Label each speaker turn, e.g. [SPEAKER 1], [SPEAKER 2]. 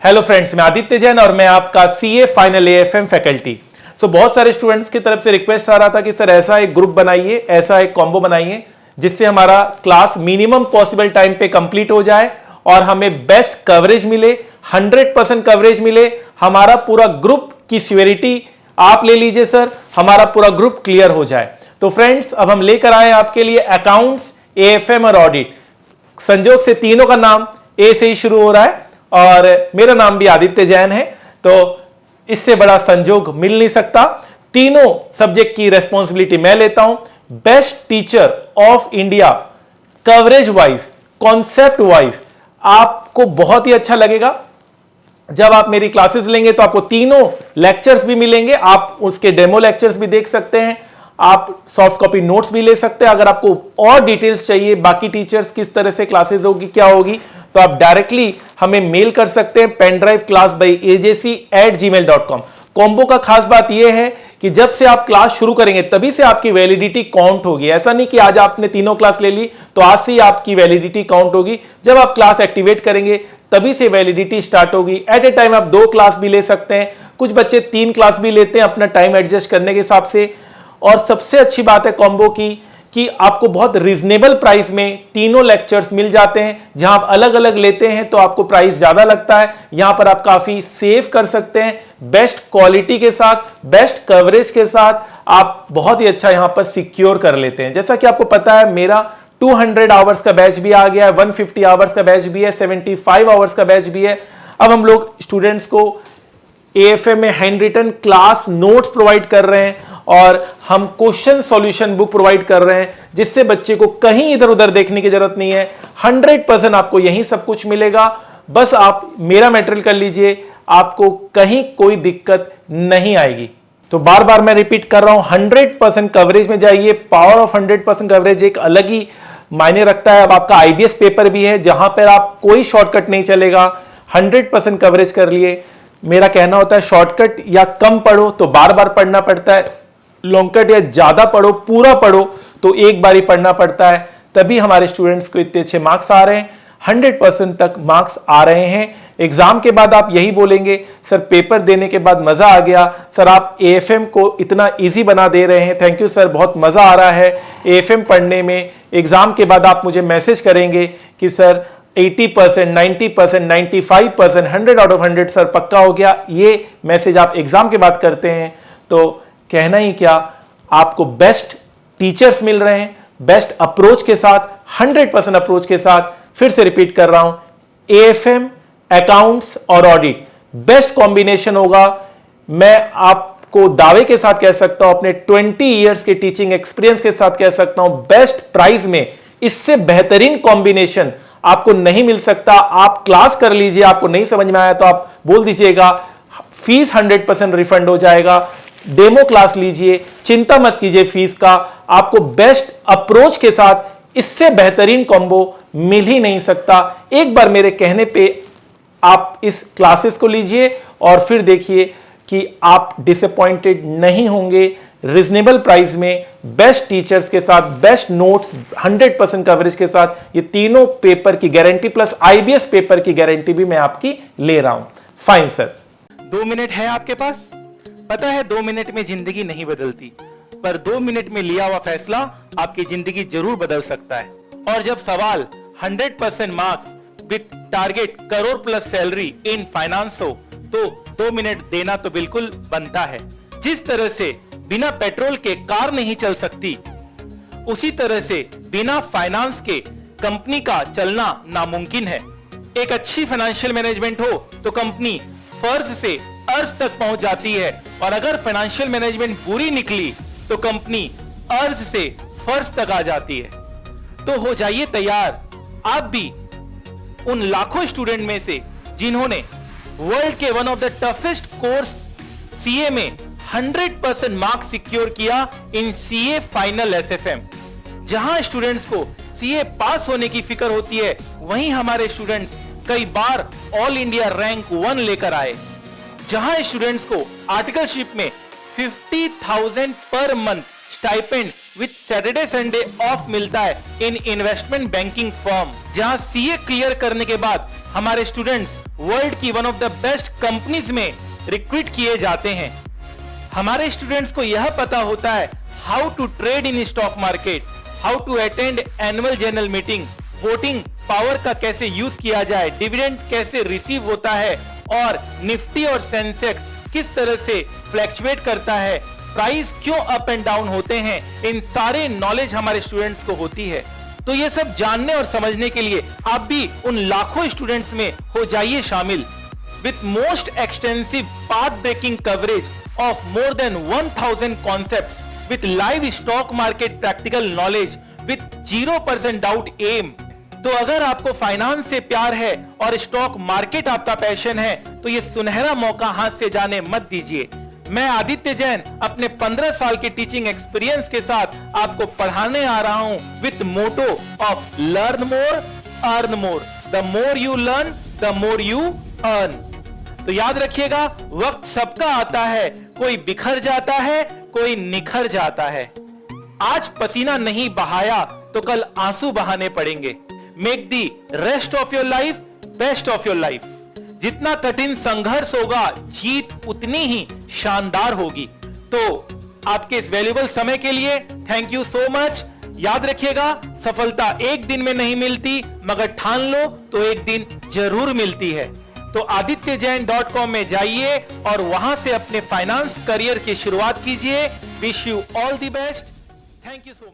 [SPEAKER 1] Hello friends, मैं आदित्य जैन और मैं आपका सीए फाइनल एएफएम फैकल्टी। बहुत सारे स्टूडेंट्स की तरफ से रिक्वेस्ट आ रहा था कि सर ऐसा एक ग्रुप बनाइए, ऐसा एक कॉम्बो बनाइए जिससे हमारा क्लास मिनिमम पॉसिबल टाइम पे कंप्लीट हो जाए और हमें बेस्ट कवरेज मिले, 100% कवरेज मिले। हमारा पूरा ग्रुप की सिक्योरिटी आप ले लीजिए सर, हमारा पूरा ग्रुप क्लियर हो जाए। तो फ्रेंड्स, अब हम लेकर आए आपके लिए अकाउंट्स, एएफएम और ऑडिट। संजोग से तीनों का नाम ए से ही शुरू हो रहा है और मेरा नाम भी आदित्य जैन है, तो इससे बड़ा संजोग मिल नहीं सकता। तीनों सब्जेक्ट की रेस्पॉन्सिबिलिटी मैं लेता हूं। Best teacher of India, coverage wise, concept wise आपको बहुत ही अच्छा लगेगा। जब आप मेरी क्लासेस लेंगे तो आपको तीनों लेक्चर्स भी मिलेंगे, आप उसके डेमो लेक्चर्स भी देख सकते हैं, आप सॉफ्ट कॉपी नोट्स भी ले सकते हैं। अगर आपको और डिटेल्स चाहिए, बाकी टीचर्स किस तरह से क्लासेस होगी, क्या होगी, तो आप डायरेक्टली हमें मेल कर सकते हैं pendrive_class@gmail.com। कॉम्बो का खास बात यह है कि जब से आप क्लास शुरू करेंगे तभी से आपकी वैलिडिटी काउंट होगी। ऐसा नहीं कि आज आपने तीनों क्लास ले ली तो आज से ही आपकी वैलिडिटी काउंट होगी। जब आप क्लास एक्टिवेट करेंगे तभी से वैलिडिटी स्टार्ट होगी। एट ए टाइम आप 2 क्लास भी ले सकते हैं, कुछ बच्चे 3 क्लास भी लेते हैं अपना टाइम एडजस्ट करने के हिसाब से। और सबसे अच्छी बात है कॉम्बो की कि आपको बहुत रीजनेबल प्राइस में तीनों लेक्चर्स मिल जाते हैं। जहां आप अलग अलग लेते हैं तो आपको प्राइस ज्यादा लगता है, यहां पर आप काफी सेव कर सकते हैं। बेस्ट क्वालिटी के साथ, बेस्ट कवरेज के साथ आप बहुत ही अच्छा यहां पर सिक्योर कर लेते हैं। जैसा कि आपको पता है, मेरा 200 आवर्स का बैच भी आ गया है, 150 आवर्स का बैच भी है, 75 आवर्स का बैच भी है। अब हम लोग स्टूडेंट्स को एएफएम में hand written class notes provide कर रहे हैं और हम क्वेश्चन सॉल्यूशन बुक प्रोवाइड कर रहे हैं, जिससे बच्चे को कहीं इधर उधर देखने की जरूरत नहीं है। 100% आपको यही सब कुछ मिलेगा। बस आप मेरा मटेरियल कर लीजिए, आपको कहीं कोई दिक्कत नहीं आएगी। तो बार बार मैं रिपीट कर रहा हूं, 100% कवरेज में जाइए। पावर ऑफ 100% कवरेज एक अलग ही मायने रखता है। अब आपका आईबीएस पेपर भी है जहां पर आप कोई शॉर्टकट नहीं चलेगा। 100% कवरेज कर लिए। मेरा कहना होता है शॉर्टकट या कम पढ़ो तो बार बार पढ़ना पड़ता है, लॉन्ग कट या ज्यादा पढ़ो, पूरा पढ़ो तो एक बार ही पढ़ना पड़ता है। तभी हमारे स्टूडेंट्स को इतने अच्छे मार्क्स आ रहे हैं, 100% तक मार्क्स आ रहे हैं। एग्जाम के बाद आप यही बोलेंगे, सर पेपर देने के बाद मजा आ गया, सर आप एएफएम को इतना इजी बना दे रहे हैं, थैंक यू सर, बहुत मजा आ रहा है एएफएम पढ़ने में। एग्जाम के बाद आप मुझे मैसेज करेंगे कि सर 80%, 90%, 95%, 100 आउट ऑफ 100 सर पक्का हो गया। ये मैसेज आप एग्जाम के बाद करते हैं तो कहना ही क्या, आपको बेस्ट टीचर्स मिल रहे हैं, बेस्ट अप्रोच के साथ, 100% अप्रोच के साथ। फिर से रिपीट कर रहा हूं, एएफएम, अकाउंट्स और ऑडिट बेस्ट कॉम्बिनेशन होगा। मैं आपको दावे के साथ कह सकता हूं, अपने 20 इयर्स के टीचिंग एक्सपीरियंस के साथ कह सकता हूं, बेस्ट प्राइस में इससे बेहतरीन कॉम्बिनेशन आपको नहीं मिल सकता। आप क्लास कर लीजिए, आपको नहीं समझ में आया तो आप बोल दीजिएगा, फीस 100% रिफंड हो जाएगा। डेमो क्लास लीजिए, चिंता मत कीजिए फीस का। आपको बेस्ट अप्रोच के साथ इससे बेहतरीन कॉम्बो मिल ही नहीं सकता। एक बार मेरे कहने पे आप इस क्लासेस को लीजिए और फिर देखिए कि आप डिसअपॉइंटेड नहीं होंगे। रीजनेबल प्राइस में, बेस्ट टीचर्स के साथ, बेस्ट नोट्स, 100% कवरेज के साथ, ये तीनों पेपर की गारंटी प्लस आईबीएस पेपर की गारंटी भी मैं आपकी ले रहा हूं। Fine sir.
[SPEAKER 2] 2 मिनट है आपके पास? पता है 2 मिनट में जिंदगी नहीं बदलती, पर 2 मिनट में लिया हुआ फैसला आपकी जिंदगी जरूर बदल सकता है। और जब सवाल 100% marks with target crore plus salary in finance हो तो 2 मिनट देना तो बिल्कुल बनता है। जिस तरह से बिना पेट्रोल के कार नहीं चल सकती, उसी तरह से बिना फाइनेंस के कंपनी का चलना नामुमकिन है। एक अच्छी फाइनेंशियल मैनेजमेंट हो तो कंपनी फर्ज से अर्ज तक पहुंच जाती है, और अगर फाइनेंशियल मैनेजमेंट बुरी निकली तो कंपनी अर्ज से फर्ज तक आ जाती है। तो हो जाइए तैयार आप भी उन लाखों स्टूडेंट में से जिन्होंने वर्ल्ड के one of the toughest course CA में 100% मार्क्स सिक्योर किया इन सीए फाइनल एसएफएम। जहां स्टूडेंट्स को सीए पास होने की फिक्र होती है, वहीं हमारे स्टूडेंट्स कई बार ऑल इंडिया रैंक 1 लेकर आए। जहां स्टूडेंट्स को आर्टिकलशिप में 50,000 per month stipend with Saturday Sunday off मिलता है इन इन्वेस्टमेंट बैंकिंग फर्म। जहां सीए क्लियर करने के बाद हमारे स्टूडेंट्स वर्ल्ड की one of the best companies में रिक्रूट किए जाते हैं। हमारे स्टूडेंट्स को यह पता होता है how to trade in stock market, how to attend annual general meeting, voting power का कैसे यूज किया जाए, डिविडेंड कैसे रिसीव होता है और निफ्टी और सेंसेक्स किस तरह से फ्लैक्चुएट करता है, प्राइस क्यों अप एंड डाउन होते हैं, इन सारे नॉलेज हमारे स्टूडेंट्स को होती है। तो ये सब जानने और समझने के लिए आप भी उन लाखों स्टूडेंट्स में हो जाइए शामिल। With most extensive path breaking coverage of more than 1000 concepts, with live stock market practical knowledge, with 0% doubt aim. तो अगर आपको फाइनेंस से प्यार है और स्टॉक मार्केट आपका पैशन है तो ये सुनहरा मौका हाथ से जाने मत दीजिए। मैं आदित्य जैन अपने 15 साल के टीचिंग एक्सपीरियंस के साथ आपको पढ़ाने आ रहा हूं with motto of learn more earn more, the more you learn the more you earn. तो याद रखिएगा, वक्त सबका आता है, कोई बिखर जाता है, कोई निखर जाता है। आज पसीना नहीं बहाया तो कल आंसू बहाने पड़ेंगे। Make the rest of your life best of your life. जितना कठिन संघर्ष होगा, जीत उतनी ही शानदार होगी। तो आपके इस वैल्यूएबल समय के लिए थैंक यू सो मच। याद रखिएगा, सफलता एक दिन में नहीं मिलती, मगर ठान लो तो एक दिन जरूर मिलती है। तो adityajain.com में जाइए और वहां से अपने फाइनेंस करियर की शुरुआत कीजिए। Wish you all the best. Thank you so much.